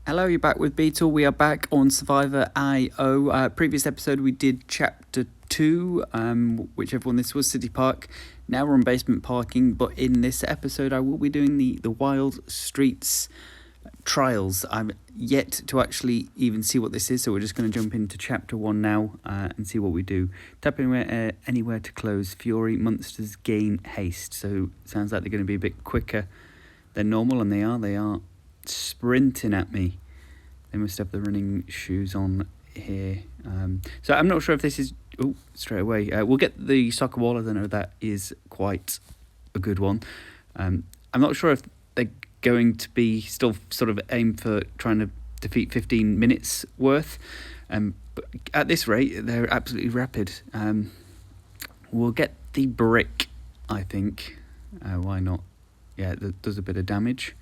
Hello, you're back with Beatle. We are back on Survivor IO. Previous episode we did Chapter 2, whichever one this was, City Park. Now we're on basement parking, but in this episode I will be doing the Wild Streets trials. I'm yet to actually even see what this is, so we're just going to jump into Chapter 1 now and see what we do. Tap anywhere to close. Fury monsters gain haste, so sounds like they're going to be a bit quicker than normal, and they are sprinting at me. They must have the running shoes on here. So I'm not sure if this is... Oh, straight away. We'll get the soccer ball. I don't know if that is quite a good one. I'm not sure if they're going to be still sort of aim for trying to defeat 15 minutes worth. But at this rate, they're absolutely rapid. We'll get the brick, I think. Why not? Yeah, it does a bit of damage.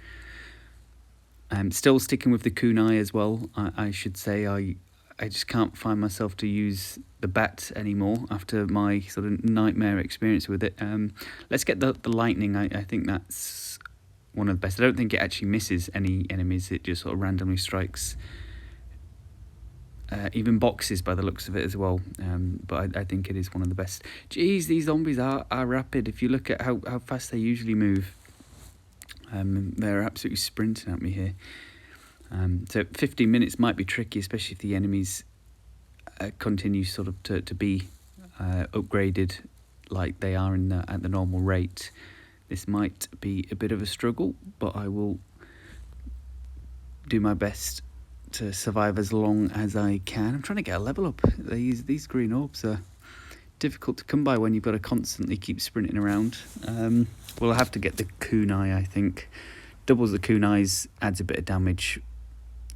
Still sticking with the kunai as well. I should say I just can't find myself to use the bat anymore after my sort of nightmare experience with it. Let's get the lightning. I think that's one of the best. I don't think it actually misses any enemies. It just sort of randomly strikes even boxes by the looks of it as well. But I think it is one of the best. Geez, these zombies are rapid. If you look at how fast they usually move. They're absolutely sprinting at me here. So 15 minutes might be tricky, especially if the enemies continue sort of to be upgraded like they are at the normal rate. This might be a bit of a struggle, but I will do my best to survive as long as I can. I'm trying to get a level up. These green orbs are difficult to come by when you've got to constantly keep sprinting around. We'll have to get the kunai, I think. Doubles the kunais, adds a bit of damage.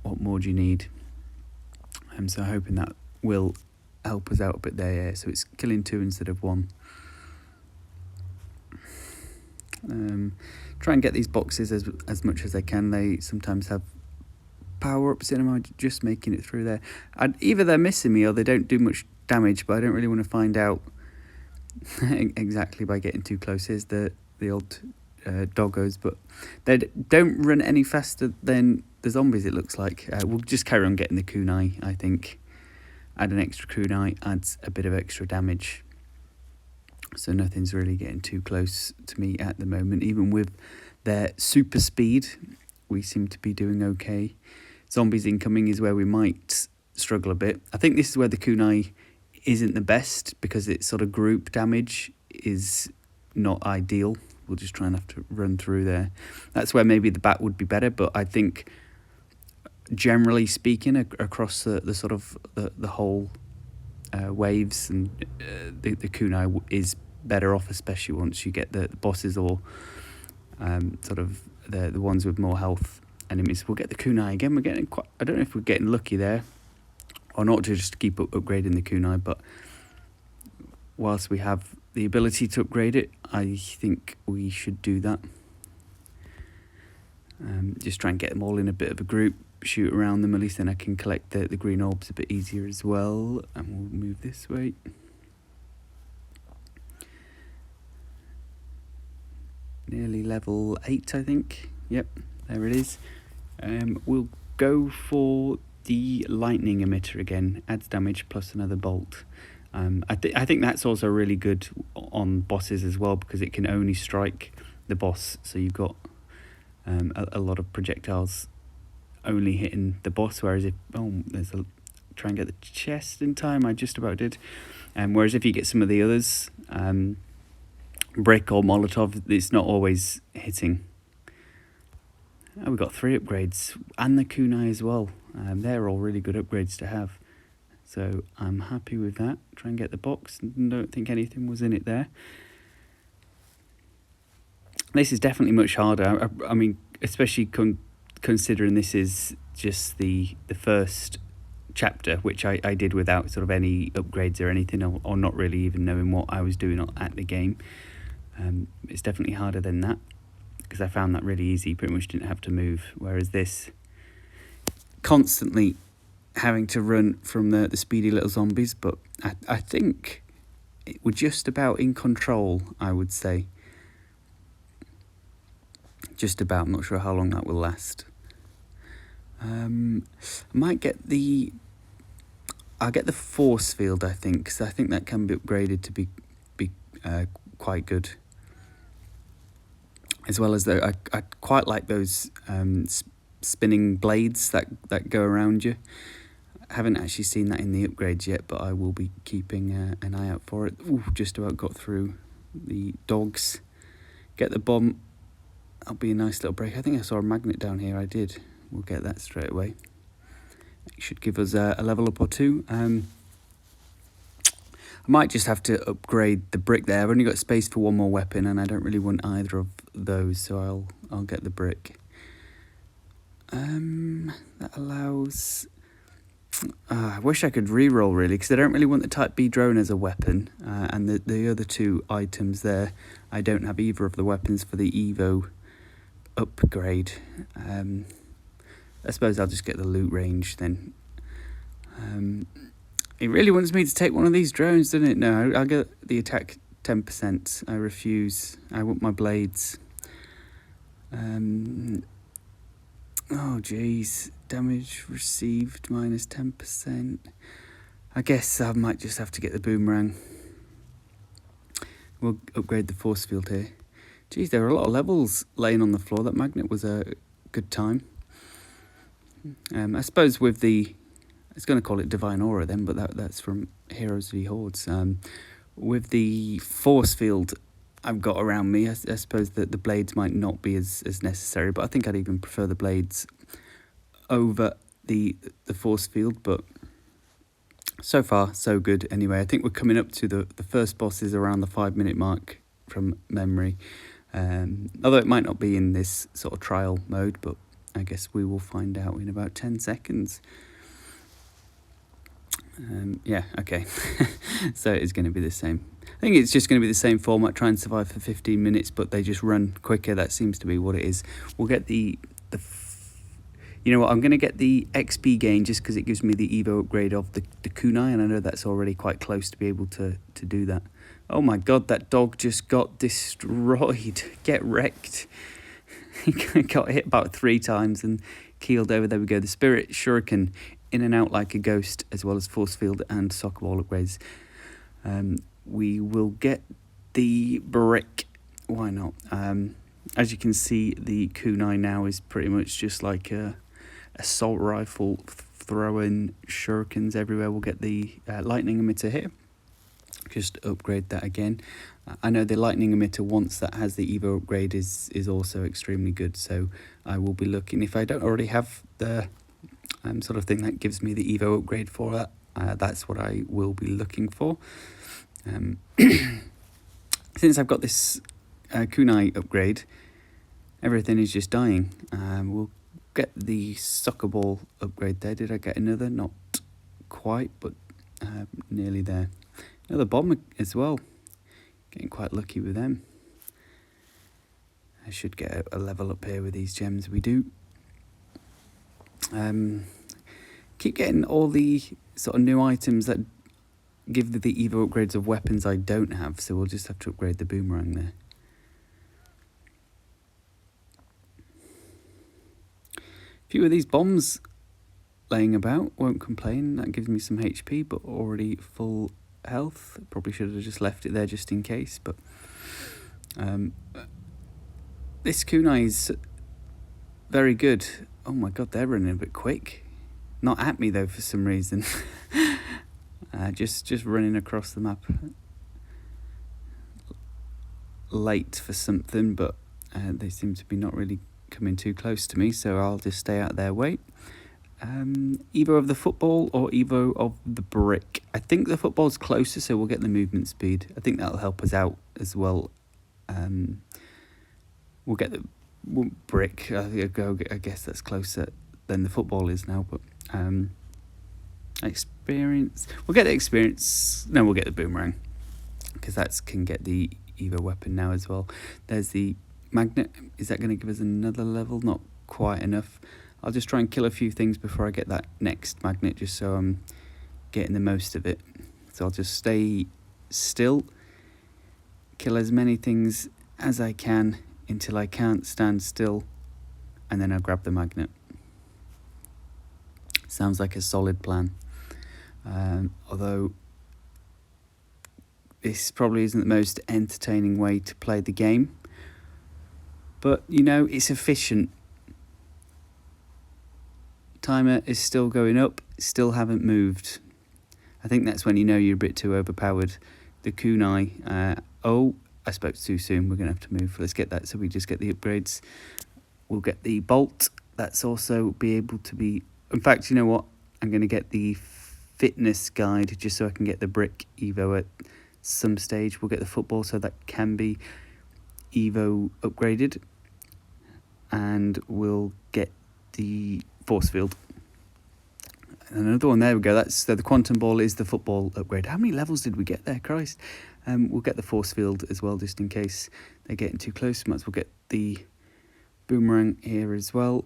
What more do you need? So I'm hoping that will help us out a bit there. Yeah. So it's killing 2 instead of 1. Try and get these boxes as much as I can. They sometimes have power-ups in them. I'm just making it through there. Either they're missing me or they don't do much damage, but I don't really want to find out exactly by getting too close. Here's the old doggos, but they don't run any faster than the zombies, it looks like. We'll just carry on getting the kunai, I think. Add an extra kunai, adds a bit of extra damage. So nothing's really getting too close to me at the moment. Even with their super speed, we seem to be doing okay. Zombies incoming is where we might struggle a bit. I think this is where the kunai isn't the best, because its sort of group damage is not ideal. We'll just try and have to run through there. That's where maybe the bat would be better, but I think generally speaking across the sort of the whole waves, and the kunai is better off, especially once you get the bosses or sort of the ones with more health enemies. We'll get the kunai again. We're getting quite... I don't know if we're getting lucky there or not, to just keep upgrading the kunai, but whilst we have the ability to upgrade it, I think we should do that. Just try and get them all in a bit of a group, shoot around them. At least then I can collect the green orbs a bit easier as well. And we'll move this way. Nearly level 8, I think. Yep, there it is. We'll go for the lightning emitter again. Adds damage plus another bolt. I think that's also really good on bosses as well, because it can only strike the boss. So you've got a lot of projectiles only hitting the boss, whereas if... Oh, try and get the chest in time. I just about did. Whereas if you get some of the others, brick or Molotov, it's not always hitting. Oh, we've got 3 upgrades and the kunai as well. They're all really good upgrades to have. So I'm happy with that. Try and get the box. Don't think anything was in it there. This is definitely much harder. I mean, especially considering this is just the first chapter, which I did without sort of any upgrades or anything, or not really even knowing what I was doing at the game. It's definitely harder than that, because I found that really easy. Pretty much didn't have to move. Whereas this, constantly having to run from the speedy little zombies, but I think we're just about in control, I would say. Just about. I'm not sure how long that will last. I might get I'll get the force field, I think, because I think that can be upgraded to be quite good. As well as, though, I quite like those spinning blades that go around you. I haven't actually seen that in the upgrades yet, but I will be keeping an eye out for it. Ooh, just about got through the dogs. Get the bomb. That'll be a nice little break. I think I saw a magnet down here. I did. We'll get that straight away. It should give us a level up or two. I might just have to upgrade the brick there. I've only got space for one more weapon, and I don't really want either of those, so I'll get the brick. That allows... I wish I could re-roll, really, because I don't really want the Type B drone as a weapon, and the other two items there, I don't have either of the weapons for the Evo Upgrade. I suppose I'll just get the loot range then. It really wants me to take one of these drones, doesn't it? No, I'll get the attack 10%. I refuse. I want my blades. Oh, jeez. Damage received minus 10%. I guess I might just have to get the boomerang. We'll upgrade the force field here. Jeez, there are a lot of levels laying on the floor. That magnet was a good time. I suppose with the... I was going to call it Divine Aura then, but that's from Heroes v Hordes. With the force field I've got around me, I suppose that the blades might not be as necessary, but I think I'd even prefer the blades over the force field. But so far, so good anyway. I think we're coming up to the first boss is around the 5-minute mark from memory. Although it might not be in this sort of trial mode, but I guess we will find out in about 10 seconds. Yeah, okay. So it's going to be the same. I think it's just going to be the same format, try and survive for 15 minutes, but they just run quicker. That seems to be what it is. We'll get you know what, I'm going to get the XP gain just because it gives me the Evo upgrade of the kunai, and I know that's already quite close to be able to do that. Oh my god, that dog just got destroyed. Get wrecked. He got hit about 3 times and keeled over. There we go. The Spirit Shuriken, in and out like a ghost, as well as force field and soccer ball upgrades. We will get the brick. Why not? As you can see, the kunai now is pretty much just like a assault rifle, throwing shurikens everywhere. We'll get the lightning emitter here. Just upgrade that again. I know the lightning emitter, once that has the Evo upgrade, is also extremely good, so I will be looking, if I don't already have the sort of thing that gives me the Evo upgrade for that, that's what I will be looking for. Since I've got this kunai upgrade, everything is just dying. We'll get the soccer ball upgrade there. Did I get another? Not quite, but nearly there. Another bomb as well. Getting quite lucky with them. I should get a level up here with these gems. We do. Keep getting all the sort of new items that give the Evo upgrades of weapons I don't have, so we'll just have to upgrade the boomerang there. A few of these bombs laying about, won't complain. That gives me some HP, but already full health. Probably should have just left it there just in case, but this kunai is very good. Oh my god, they're running a bit quick. Not at me though for some reason. Just running across the map. Late for something, but they seem to be not really coming too close to me, so I'll just stay out of their way. Evo of the football or Evo of the brick? I think the football's closer, so we'll get the movement speed. I think that'll help us out as well. We'll get the brick. I guess that's closer than the football is now, but experience. We'll get the experience. No, we'll get the boomerang, because that can get the Evo weapon now as well. There's the magnet. Is that going to give us another level? Not quite enough. I'll just try and kill a few things before I get that next magnet, just so I'm getting the most of it. So I'll just stay still, kill as many things as I can until I can't stand still, and then I'll grab the magnet. Sounds like a solid plan. Although this probably isn't the most entertaining way to play the game. But, you know, it's efficient. Timer is still going up, still haven't moved. I think that's when you know you're a bit too overpowered. The kunai, I spoke too soon, we're going to have to move. Let's get that, so we just get the upgrades. We'll get the bolt, that's also be able to be... In fact, you know what? I'm going to get the fitness guide just so I can get the brick Evo at some stage. We'll get the football so that can be Evo upgraded. And we'll get the force field. Another one, there we go. That's so the quantum ball is the football upgrade. How many levels did we get there? Christ. We'll get the force field as well, just in case they're getting too close. Might as well get the boomerang here as well.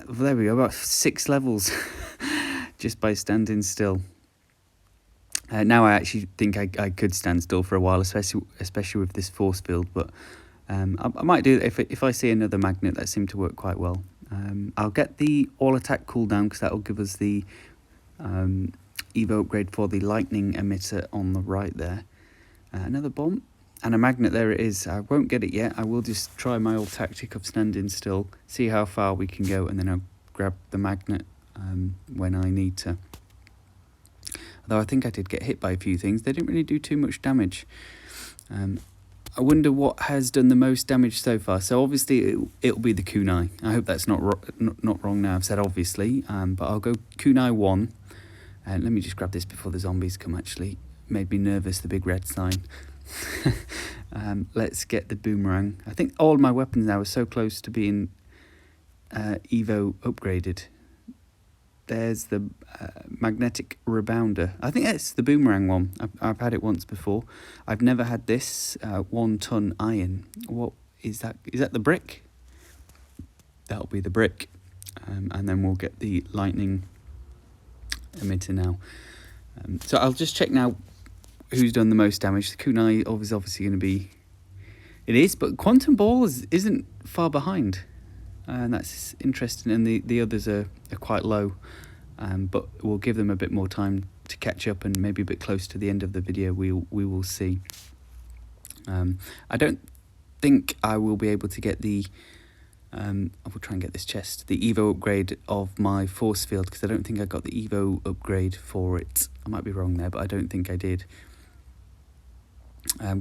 There we go, about 6 levels just by standing still. Now I actually think I could stand still for a while, especially with this force field, but I might do that if I see another magnet that seemed to work quite well. I'll get the all attack cooldown because that will give us the Evo upgrade for the lightning emitter on the right there. Another bomb and a magnet, there it is. I won't get it yet. I will just try my old tactic of standing still, see how far we can go, and then I'll grab the magnet when I need to. Although I think I did get hit by a few things. They didn't really do too much damage. I wonder what has done the most damage so far. So obviously it'll be the kunai. I hope that's not wrong now. I've said obviously, but I'll go kunai 1. And let me just grab this before the zombies come. Actually, made me nervous, the big red sign. Let's get the boomerang. I think all my weapons now are so close to being Evo upgraded. There's the magnetic rebounder. I think that's the boomerang one. I've had it once before. I've never had this 1 ton iron. What is that? Is that the brick? That'll be the brick. And then we'll get the lightning emitter now. So I'll just check now who's done the most damage. The kunai is obviously going to be... It is, but quantum ball isn't far behind. And that's interesting, and the others are quite low, but we'll give them a bit more time to catch up, and maybe a bit close to the end of the video we will see. I don't think I will be able to get the I will try and get this chest, the Evo upgrade of my force field, because I don't think I got the Evo upgrade for it. I might be wrong there, but I don't think I did.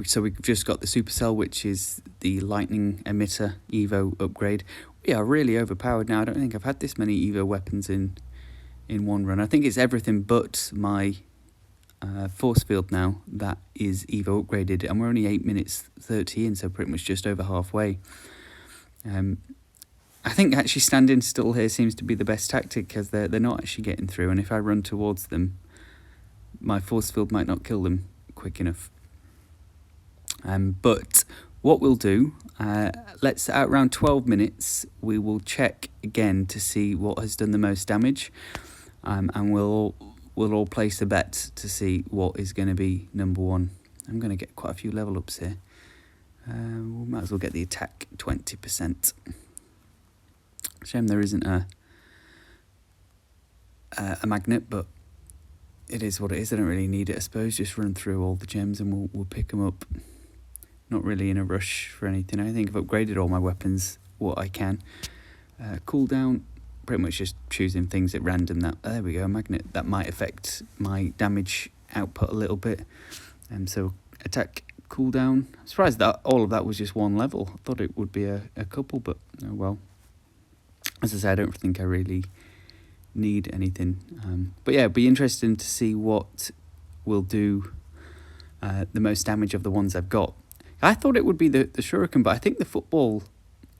So we've just got the supercell, which is the lightning emitter Evo upgrade. We are really overpowered now. I don't think I've had this many Evo weapons in one run. I think it's everything but my force field now that is Evo upgraded, and we're only 8 minutes 30 in, so pretty much just over halfway. I think actually standing still here seems to be the best tactic, because they're not actually getting through, and if I run towards them, my force field might not kill them quick enough. But what we'll do, let's at around 12 minutes, we will check again to see what has done the most damage, and we'll all place a bet to see what is going to be number 1. I'm going to get quite a few level ups here. We might as well get the attack 20%. Shame there isn't a magnet, but it is what it is. I don't really need it, I suppose. Just run through all the gems and we'll pick them up. Not really in a rush for anything. I think I've upgraded all my weapons what I can. Cooldown, pretty much just choosing things at random. There we go, a magnet. That might affect my damage output a little bit. So attack cooldown. I'm surprised that all of that was just 1 level. I thought it would be a couple, but oh well. As I say, I don't think I really need anything. But yeah, it'd be interesting to see what will do the most damage of the ones I've got. I thought it would be the shuriken, but I think the football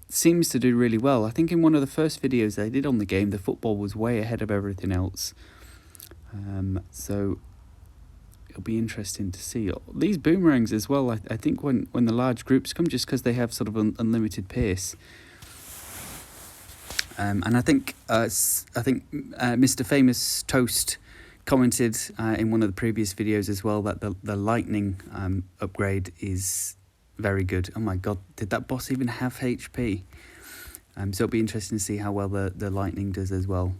seems to do really well. I think in one of the first videos I did on the game, the football was way ahead of everything else. So it'll be interesting to see. These boomerangs as well, I think when the large groups come, just because they have sort of unlimited pace. And I think Mr. Famous Toast commented in one of the previous videos as well that the lightning upgrade is very good. Oh my god, did that boss even have HP? So it'll be interesting to see how well the lightning does as well.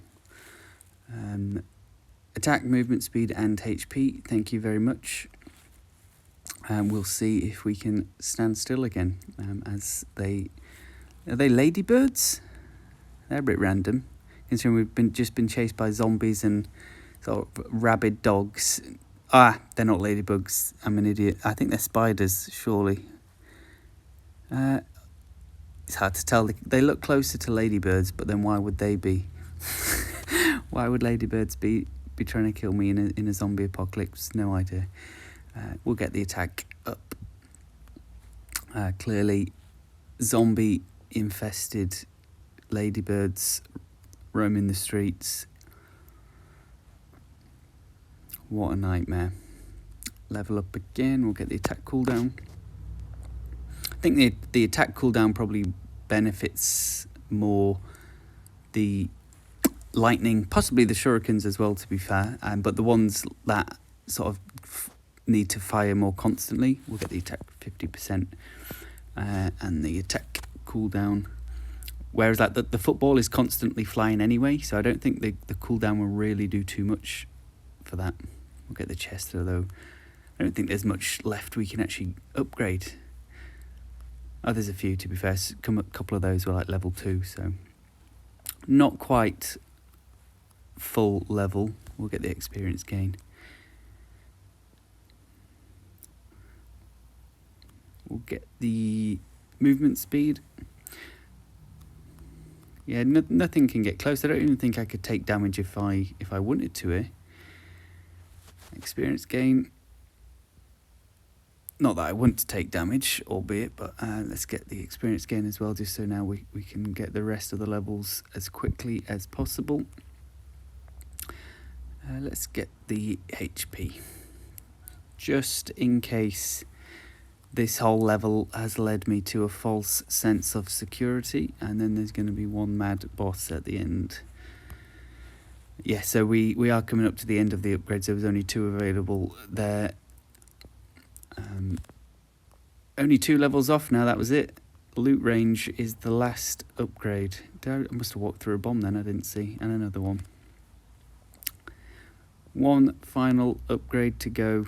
Attack, movement speed and HP, thank you very much. We'll see if we can stand still again, as they... Are they ladybirds? They're a bit random, considering we've just been chased by zombies and sort of rabid dogs. Ah, they're not ladybugs, I'm an idiot. I think they're spiders, surely. It's hard to tell. They look closer to ladybirds, but then why would they be? Why would ladybirds be trying to kill me in a zombie apocalypse? No idea. We'll get the attack up. Clearly, zombie-infested ladybirds roaming the streets. What a nightmare. Level up again. We'll get the attack cooldown. I think the attack cooldown probably benefits more the lightning, possibly the shurikens as well, to be fair. But the ones that sort of need to fire more constantly, we'll get the attack 50% and the attack cooldown. Whereas like the football is constantly flying anyway, so I don't think the cooldown will really do too much for that. We'll get the chest though. I don't think there's much left we can actually upgrade. Oh, there's a few, to be fair. A couple of those were like level 2, so not quite full level. We'll get the experience gain. We'll get the movement speed. Yeah, nothing can get close. I don't even think I could take damage if I wanted to here. Experience gain. Not that I want to take damage, albeit, but let's get the experience gain as well, just so now we can get the rest of the levels as quickly as possible. Let's get the HP. Just in case this whole level has led me to a false sense of security, and then there's going to be one mad boss at the end. Yeah, so we are coming up to the end of the upgrades. There was only 2 available there. Only 2 levels off now, that was it. Loot range is the last upgrade. I must have walked through a bomb then, I didn't see. And another one. One final upgrade to go.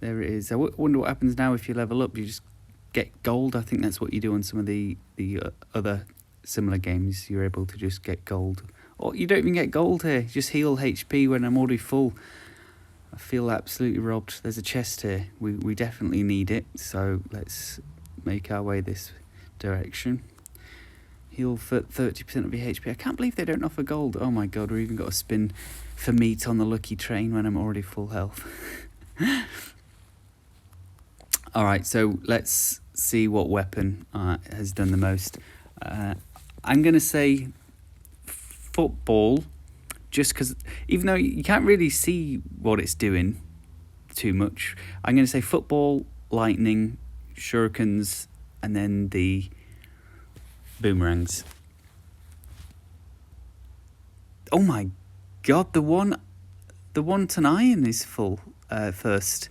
There it is. I wonder what happens now if you level up. You just get gold. I think that's what you do on some of the other similar games. You're able to just get gold. Or you don't even get gold here. You just heal HP when I'm already full. I feel absolutely robbed. There's a chest here. We definitely need it. So let's make our way this direction. Heal for 30% of your HP. I can't believe they don't offer gold. Oh my god, we've even got to spin for meat on the lucky train when I'm already full health. Alright, so let's see what weapon has done the most. I'm going to say football, just because even though you can't really see what it's doing too much, I'm going to say football, lightning, shurikens, and then the boomerangs. Oh my god, the one to iron is full first.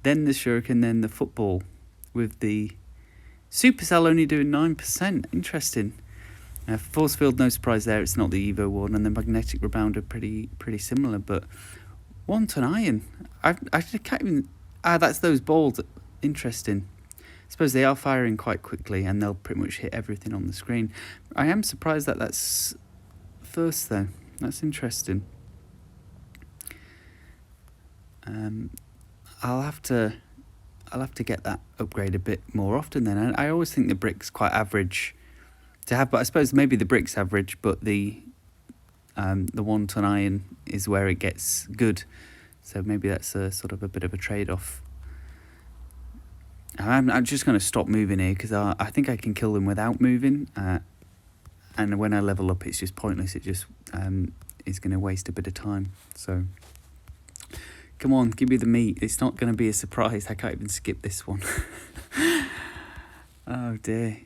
Then the shuriken, then the football, with the supercell only doing 9%. Interesting. Force field, no surprise there. It's not the Evo one, and the magnetic rebound are pretty similar. But 1 ton iron, I can't even. That's those balls. Interesting. I suppose they are firing quite quickly, and they'll pretty much hit everything on the screen. I am surprised that that's first though. That's interesting. I'll have to get that upgrade a bit more often then. I always think the brick's quite average to have, but I suppose maybe the brick's average, but the 1 ton iron is where it gets good. So maybe that's a sort of a bit of a trade-off. I'm just going to stop moving here because I think I can kill them without moving. And when I level up, it's just pointless. It just is going to waste a bit of time. So come on, give me the meat. It's not going to be a surprise. I can't even skip this one. Oh dear.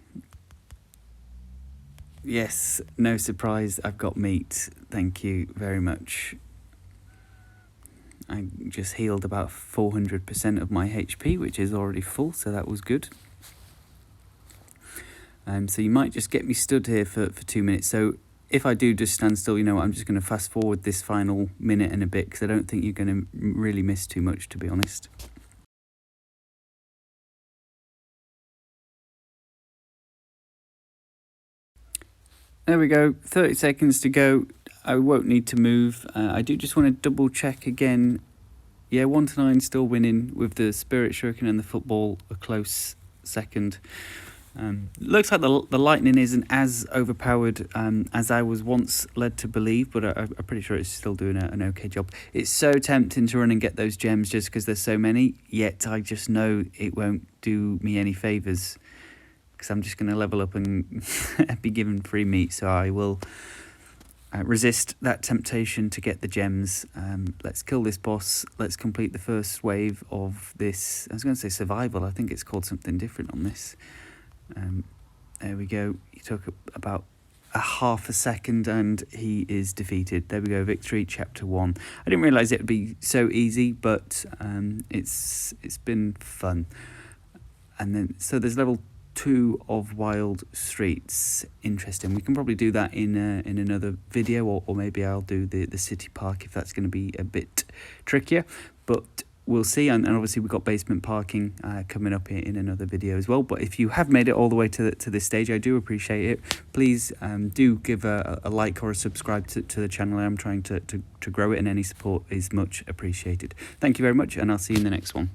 Yes, no surprise. I've got meat. Thank you very much. I just healed about 400% of my HP, which is already full, so that was good. So you might just get me stood here for 2 minutes. So if I do just stand still, you know what, I'm just going to fast forward this final minute and a bit, because I don't think you're going to really miss too much, to be honest. There we go, 30 seconds to go. I won't need to move. I do just want to double check again. Yeah, 1-9 still winning, with the Spirit Shuriken and the football a close second. Looks like the lightning isn't as overpowered as I was once led to believe, but I'm pretty sure it's still doing an okay job. It's so tempting to run and get those gems just because there's so many, yet I just know it won't do me any favours, because I'm just going to level up and be given free meat. So I will resist that temptation to get the gems. Let's kill this boss. Let's complete the first wave of this. I was going to say survival. I think it's called something different on this. There we go. He took about a half a second and he is defeated. There we go. Victory, chapter 1. I didn't realise it would be so easy, but it's been fun. And then so there's level 2 of Wild Streets. Interesting. We can probably do that in another video, or maybe I'll do the city park if that's going to be a bit trickier, but we'll see. And obviously we've got basement parking coming up in another video as well. But if you have made it all the way to this stage, I do appreciate it. Please do give a like or a subscribe to the channel. I'm trying to grow it, and any support is much appreciated. Thank you very much, and I'll see you in the next one.